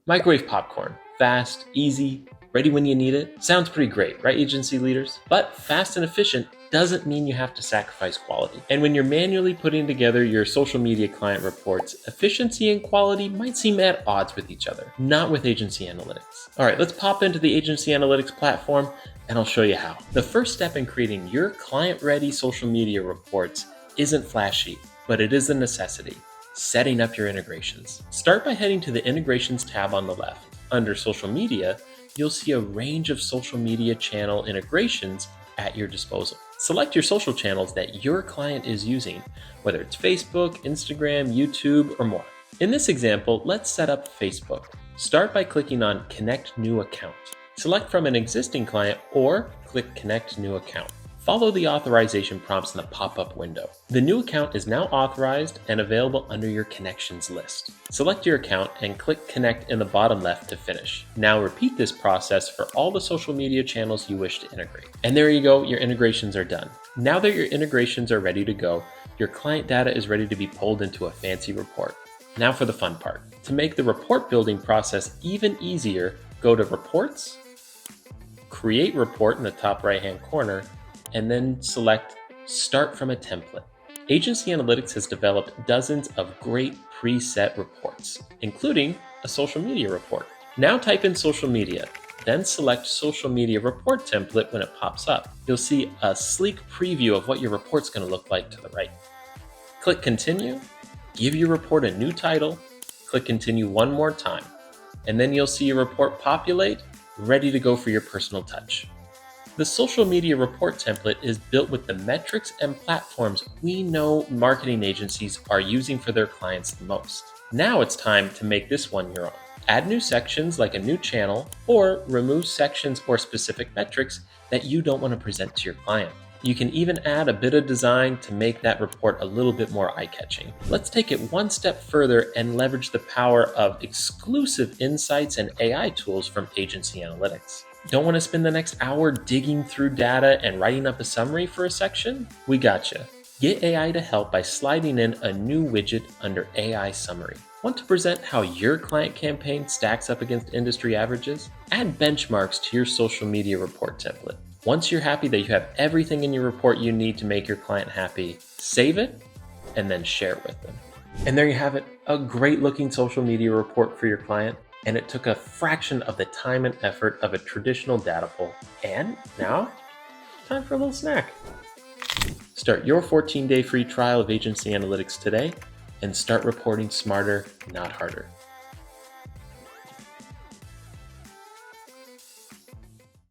Microwave popcorn. Fast, easy, ready when you need it. Sounds pretty great, right, agency leaders? But fast and efficient doesn't mean you have to sacrifice quality. And when you're manually putting together your social media client reports, efficiency and quality might seem at odds with each other, not with Agency Analytics. All right, let's pop into the Agency Analytics platform and I'll show you how. The first step in creating your client-ready social media reports isn't flashy, but it is a necessity. Setting up your integrations. Start by heading to the Integrations tab on the left. Under Social Media, you'll see a range of social media channel integrations at your disposal. Select your social channels that your client is using, whether it's Facebook, Instagram, YouTube, or more. In this example, let's set up Facebook. Start by clicking on Connect New Account. Select from an existing client or click Connect New Account. Follow the authorization prompts in the pop-up window. The new account is now authorized and available under your connections list. Select your account and click Connect in the bottom left to finish. Now repeat this process for all the social media channels you wish to integrate. And there you go, your integrations are done. Now that your integrations are ready to go, your client data is ready to be pulled into a fancy report. Now for the fun part. To make the report building process even easier, go to Reports, Create Report in the top right-hand corner, and then select Start from a Template. Agency Analytics has developed dozens of great preset reports, including a social media report. Now type in social media, then select Social Media Report Template when it pops up. You'll see a sleek preview of what your report's going to look like to the right. Click Continue, give your report a new title, click Continue one more time, and then you'll see your report populate, ready to go for your personal touch. The social media report template is built with the metrics and platforms we know marketing agencies are using for their clients the most. Now it's time to make this one your own. Add new sections like a new channel, or remove sections or specific metrics that you don't want to present to your client. You can even add a bit of design to make that report a little bit more eye-catching. Let's take it one step further and leverage the power of exclusive insights and AI tools from Agency Analytics. Don't want to spend the next hour digging through data and writing up a summary for a section? We gotcha. Get AI to help by sliding in a new widget under AI Summary. Want to present how your client campaign stacks up against industry averages? Add benchmarks to your social media report template. Once you're happy that you have everything in your report you need to make your client happy, save it and then share it with them. And there you have it, a great looking social media report for your client. And it took a fraction of the time and effort of a traditional data pull. And now, time for a little snack. Start your 14-day free trial of Agency Analytics today and start reporting smarter, not harder.